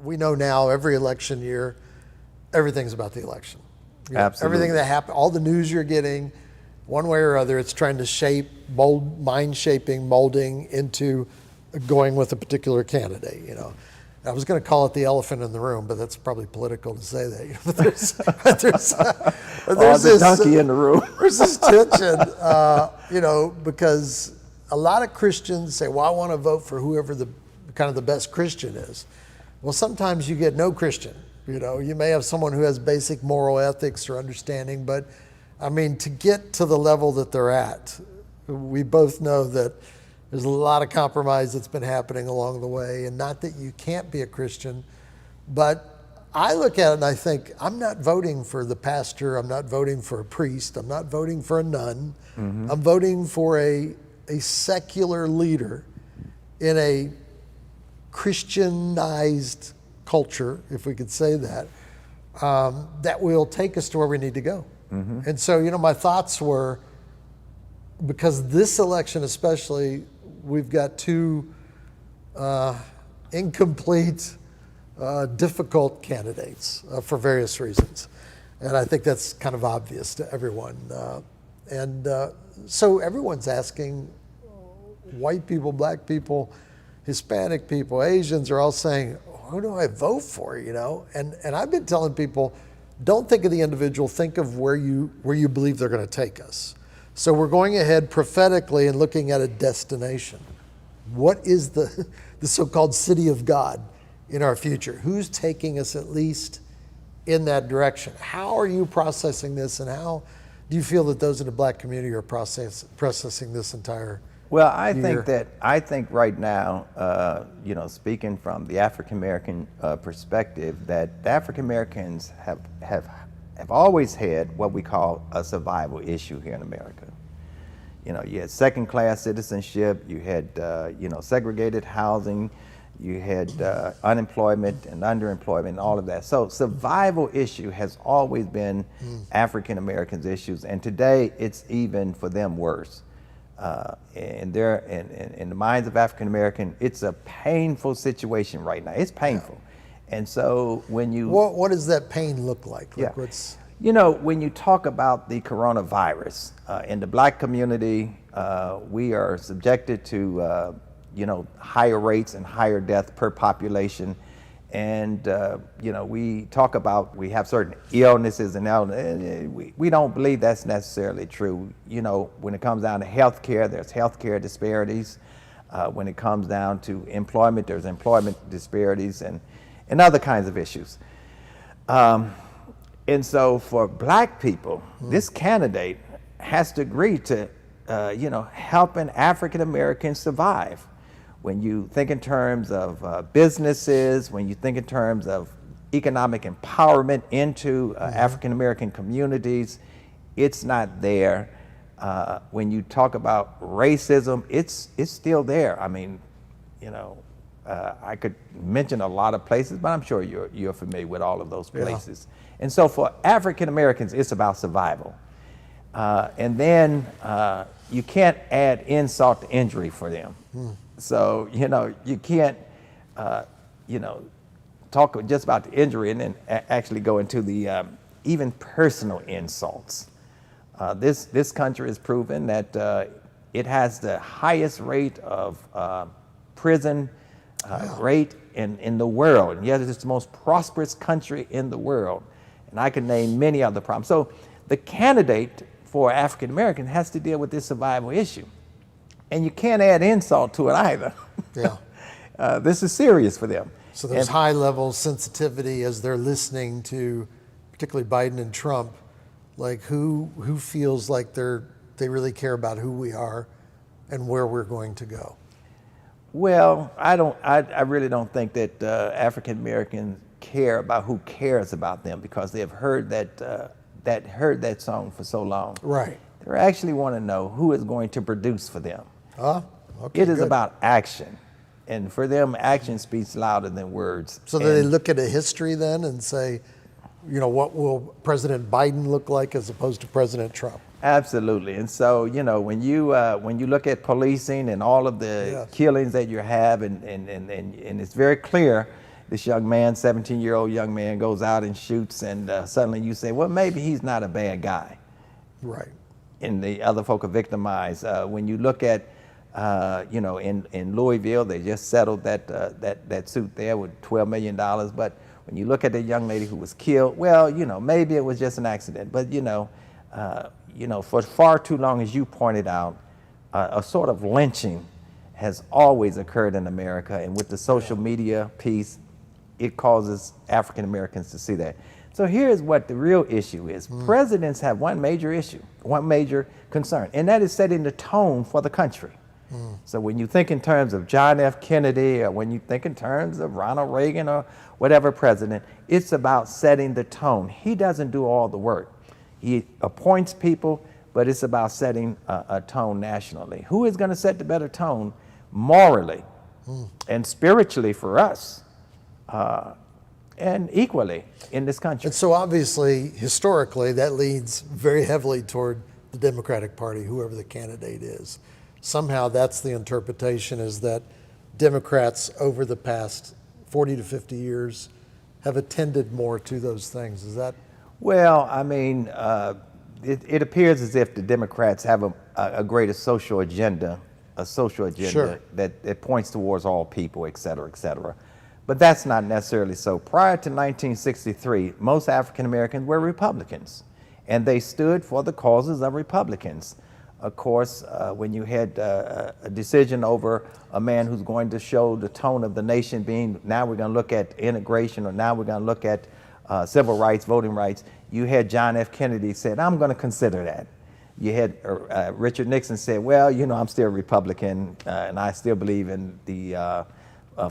we know now every election year, everything's about the election. Absolutely. Everything that happens, all the news you're getting, one way or other, it's trying to shape, mind shaping, molding into going with a particular candidate. I was going to call it the elephant in the room, but that's probably political to say that. But there's the donkey in the room. There's this tension, because a lot of Christians say, well, I want to vote for whoever the best Christian is. Well, sometimes you get no Christian. You may have someone who has basic moral ethics or understanding, but to get to the level that they're at, we both know that there's a lot of compromise that's been happening along the way, and not that you can't be a Christian, but I look at it and I think, I'm not voting for the pastor, I'm not voting for a priest, I'm not voting for a nun, I'm voting for a secular leader in a Christianized culture, if we could say that, that will take us to where we need to go. And so, my thoughts were, because this election especially, we've got two incomplete, difficult candidates for various reasons. And I think that's kind of obvious to everyone. So everyone's asking, white people, black people, Hispanic people, Asians are all saying, who do I vote for, And I've been telling people, don't think of the individual, think of where you believe they're going to take us. So we're going ahead prophetically and looking at a destination. What is the so-called city of God in our future? Who's taking us at least in that direction? How are you processing this, and how do you feel that those in the black community are processing this entire Well, I year? think right now, speaking from the African American perspective, that the African Americans have always had what we call a survival issue here in America. You had second-class citizenship, you had segregated housing, you had unemployment and underemployment and all of that. So survival issue has always been African Americans' issues, and today it's even for them worse. In the minds of African American, it's a painful situation right now. It's painful. And so when you... What does that pain look like? When you talk about the coronavirus, in the black community, we are subjected to, higher rates and higher death per population. And, we talk about, we have certain illnesses and we don't believe that's necessarily true. When it comes down to healthcare, there's healthcare disparities. When it comes down to employment, there's employment disparities and other kinds of issues. And so for black people, this candidate has to agree to, helping African Americans survive. When you think in terms of businesses, when you think in terms of economic empowerment into African American communities, it's not there. When you talk about racism, it's still there. I could mention a lot of places, but I'm sure you're familiar with all of those places. Yeah. And so for African Americans, it's about survival. And then you can't add insult to injury for them. So, you can't, talk just about the injury and then actually go into the even personal insults. This country has proven that it has the highest rate of prison rate in the world. And yet it's the most prosperous country in the world. And I can name many other problems. So the candidate for African American has to deal with this survival issue. And you can't add insult to it either. Yeah. This is serious for them. So there's high level sensitivity as they're listening to particularly Biden and Trump, like who feels like they really care about who we are and where we're going to go. Well, I really don't think that African Americans care about who cares about them, because they have heard that song for so long. Right. They actually want to know who is going to produce for them. Okay, it is good. About action. And for them, action speaks louder than words. So they look at a history then and say, what will President Biden look like as opposed to President Trump? Absolutely. And so, when you look at policing and all of the killings that you have, and it's very clear, this young man, 17-year-old young man, goes out and shoots, and suddenly you say, well, maybe he's not a bad guy. Right. And the other folk are victimized. When you look at, in Louisville, they just settled that suit there with $12 million. But when you look at the young lady who was killed, well, maybe it was just an accident. But for far too long, as you pointed out, a sort of lynching has always occurred in America, and with the social media piece, it causes African Americans to see that. So here's what the real issue is. Presidents have one major issue, one major concern, and that is setting the tone for the country. So when you think in terms of John F. Kennedy, or when you think in terms of Ronald Reagan or whatever president, it's about setting the tone. He doesn't do all the work. He appoints people, but it's about setting a tone nationally. Who is going to set the better tone morally and spiritually for us? And equally in this country. And so obviously, historically, that leads very heavily toward the Democratic Party, whoever the candidate is. Somehow that's the interpretation, is that Democrats over the past 40 to 50 years have attended more to those things. Is that? Well, I mean, it appears as if the Democrats have a greater social agenda, Sure. that points towards all people, et cetera, et cetera. But that's not necessarily so. Prior to 1963, most African Americans were Republicans, and they stood for the causes of Republicans. Of course, when you had a decision over a man who's going to show the tone of the nation being, now we're going to look at integration, or now we're going to look at civil rights, voting rights, you had John F. Kennedy said, I'm going to consider that. You had Richard Nixon said, well, I'm still a Republican, and I still believe in the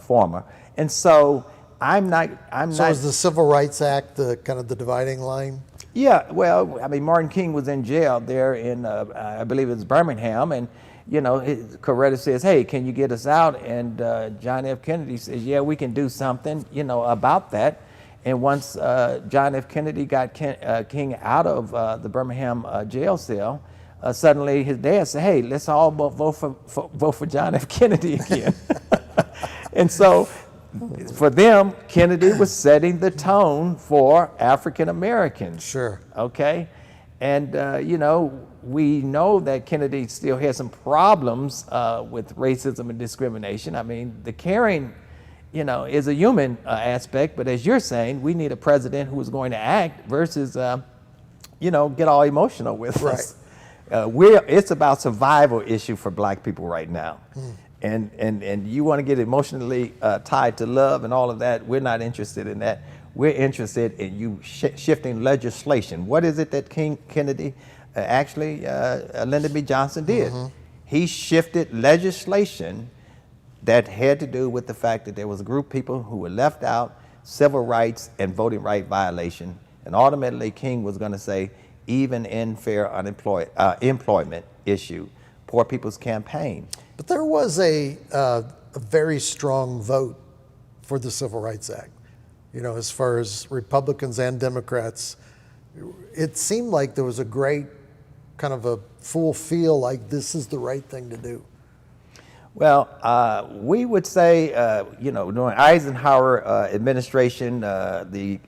former. And so So is the Civil Rights Act the kind of the dividing line? Yeah, well, I mean, Martin King was in jail there in, I believe it was Birmingham, and, Coretta says, hey, can you get us out? And John F. Kennedy says, yeah, we can do something, about that. And once John F. Kennedy got King out of the Birmingham jail cell, suddenly his dad said, hey, let's all vote for John F. Kennedy again. And so for them, Kennedy was setting the tone for African Americans. Sure. Okay? And, we know that Kennedy still has some problems with racism and discrimination. I mean, the caring, is a human aspect, but as you're saying, we need a president who is going to act versus, get all emotional with us. It's about survival issue for black people right now. And you want to get emotionally tied to love and all of that. We're not interested in that. We're interested in you shifting legislation. What is it that Kennedy, Lyndon B. Johnson did? He shifted legislation that had to do with the fact that there was a group of people who were left out, civil rights and voting right violation. And ultimately, King was going to say, even in fair employment issue, Poor People's Campaign. But there was a very strong vote for the Civil Rights Act. As far as Republicans and Democrats, it seemed like there was a great kind of a full feel like this is the right thing to do. Well, we would say, during Eisenhower administration, the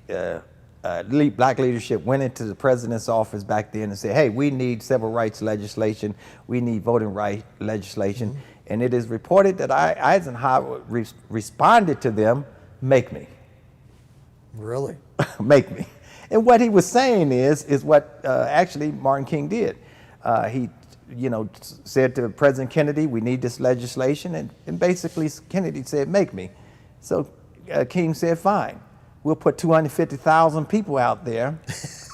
black leadership went into the president's office back then and said, hey, we need civil rights legislation, we need voting rights legislation. And it is reported that Eisenhower responded to them, make me. Really? Make me. And what he was saying is what actually Martin King did. He said to President Kennedy, we need this legislation. And basically Kennedy said, make me. So King said, fine. We'll put 250,000 people out there,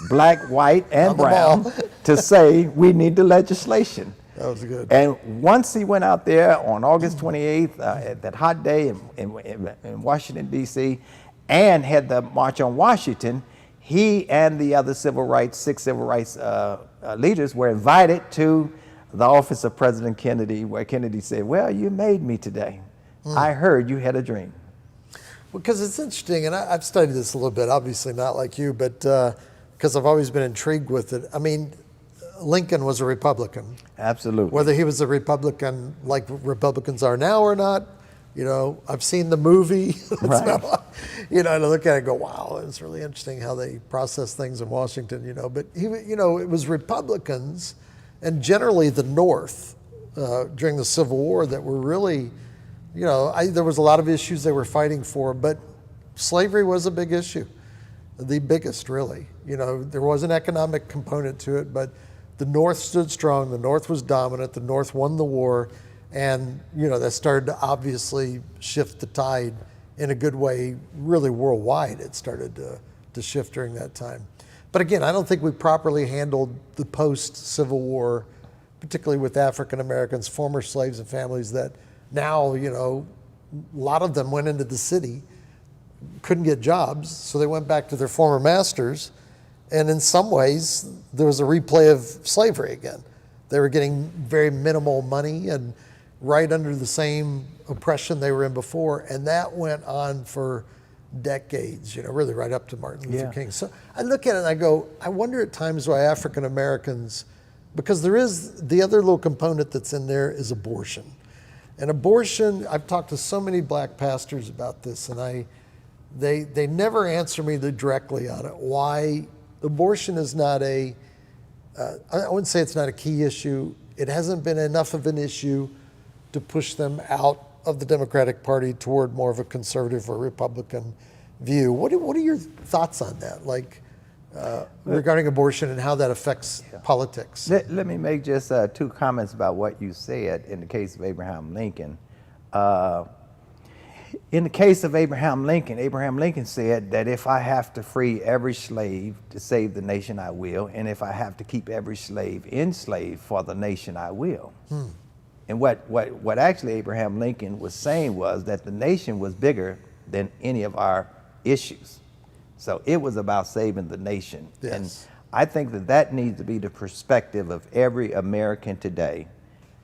black, white, and brown, to say we need the legislation. That was good. And once he went out there on August 28th, at that hot day in Washington, D.C., and had the March on Washington, he and the other six civil rights leaders were invited to the office of President Kennedy, where Kennedy said, well, you made me today. I heard you had a dream. Because it's interesting, and I've studied this a little bit, obviously not like you, but because I've always been intrigued with it. I mean, Lincoln was a Republican. Absolutely. Whether he was a Republican like Republicans are now or not, You know, I've seen the movie. Right. So, you know, and I look at it and go, wow, it's really interesting how they process things in Washington, you know. But, you know, it was Republicans and generally the North during the Civil War that were really, you know, there was a lot of issues they were fighting for, but slavery was a big issue, the biggest, really. You know, there was an economic component to it, but the North stood strong. The North was dominant. The North won the war. And, you know, that started to obviously shift the tide in a good way, really worldwide. It started to shift during that time. But again, I don't think we properly handled the post-Civil War, particularly with African Americans, former slaves and families that now, you know, a lot of them went into the city, couldn't get jobs, so they went back to their former masters. And in some ways, there was a replay of slavery again. They were getting very minimal money and right under the same oppression they were in before. And that went on for decades, you know, really right up to Martin Luther King. So I look at it and I go, I wonder at times why African Americans, because there is the other little component that's in there is abortion. And abortion, I've talked to so many black pastors about this, and they never answer me directly on it. Why abortion is not I wouldn't say it's not a key issue. It hasn't been enough of an issue to push them out of the Democratic Party toward more of a conservative or Republican view. What are your thoughts on that, like regarding abortion and how that affects politics? Let me make just 2 comments about what you said in the case of Abraham Lincoln. In the case of Abraham Lincoln said that if I have to free every slave to save the nation, I will. And if I have to keep every slave enslaved for the nation, I will. And what actually Abraham Lincoln was saying was that the nation was bigger than any of our issues. So it was about saving the nation. Yes. And I think that needs to be the perspective of every American today.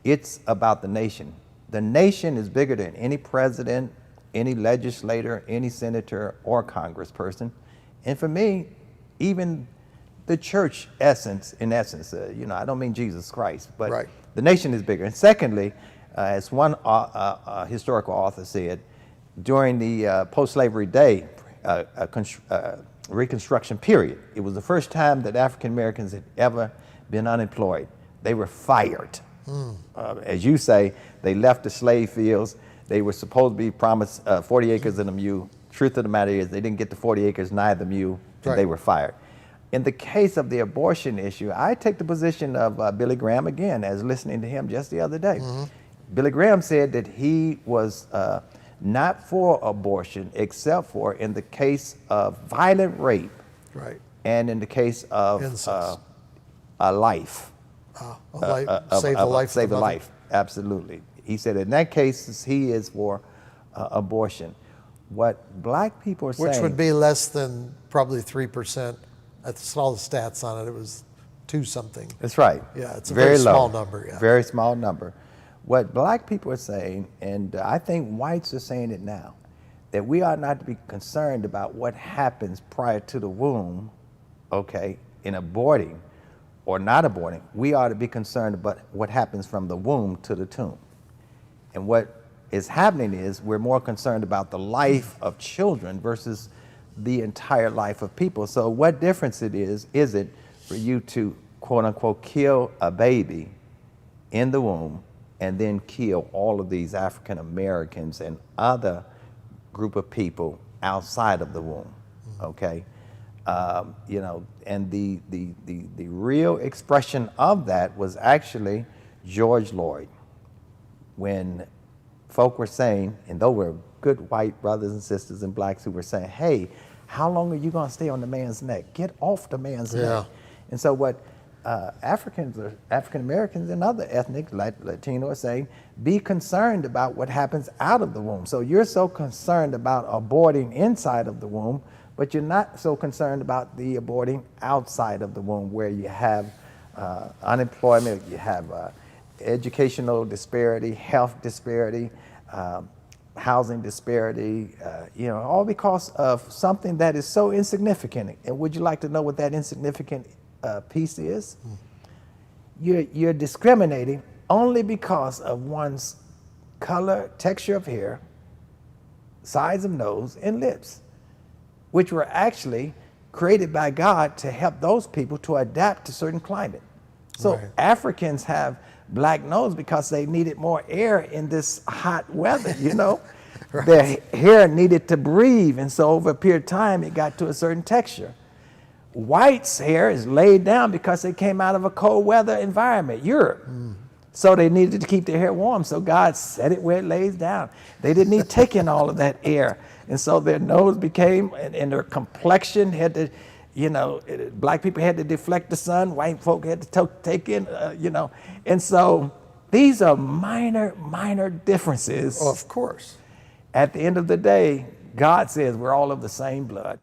It's about the nation. The nation is bigger than any president, any legislator, any senator or congressperson. And for me, even the church in essence, you know, I don't mean Jesus Christ, but right. The nation is bigger. And secondly, as one historical author said, during the post-slavery day Reconstruction period, it was the first time that African Americans had ever been unemployed. They were fired. As you say, they left the slave fields. They were supposed to be promised 40 acres and a mule. Truth of the matter is they didn't get the 40 acres, neither mule, and right. They were fired. In the case of the abortion issue, I take the position of Billy Graham again, as listening to him just the other day. Billy Graham said that he was not for abortion, except for in the case of violent rape, right. And in the case of a life. Save the life. Save the life, absolutely. He said in that case, he is for abortion. What black people are saying... Which would be less than probably 3%. I saw the stats on it. It was 2 something. That's right. Yeah, it's a very small number. Yeah. Very small number. What black people are saying, and I think whites are saying it now, that we ought not to be concerned about what happens prior to the womb, okay, in aborting or not aborting. We ought to be concerned about what happens from the womb to the tomb. And what is happening is we're more concerned about the life of children versus the entire life of people. So what difference is it for you to, quote unquote, kill a baby in the womb and then kill all of these African Americans and other group of people outside of the womb, okay? You know, and the real expression of that was actually George Floyd, when folk were saying, and those were good white brothers and sisters and blacks who were saying, hey, how long are you going to stay on the man's neck? Get off the man's neck. And so what African Americans and other ethnic, like Latino, are saying, be concerned about what happens out of the womb. So you're so concerned about aborting inside of the womb, but you're not so concerned about the aborting outside of the womb, where you have unemployment, you have educational disparity, health disparity, housing disparity, you know, all because of something that is so insignificant. And would you like to know what that insignificant piece is? You're discriminating only because of one's color, texture of hair, size of nose, and lips, which were actually created by God to help those people to adapt to certain climate. So Right. Africans have black nose because they needed more air in this hot weather, you know? Right. Their hair needed to breathe, and so over a period of time, it got to a certain texture. Whites' hair is laid down because they came out of a cold weather environment, Europe. So they needed to keep their hair warm, so God set it where it lays down. They didn't need to take in all of that air. And so their nose became, and their complexion had to, you know, black people had to deflect the sun, white folk had to take in, you know. And so these are minor differences. Of course. At the end of the day, God says we're all of the same blood.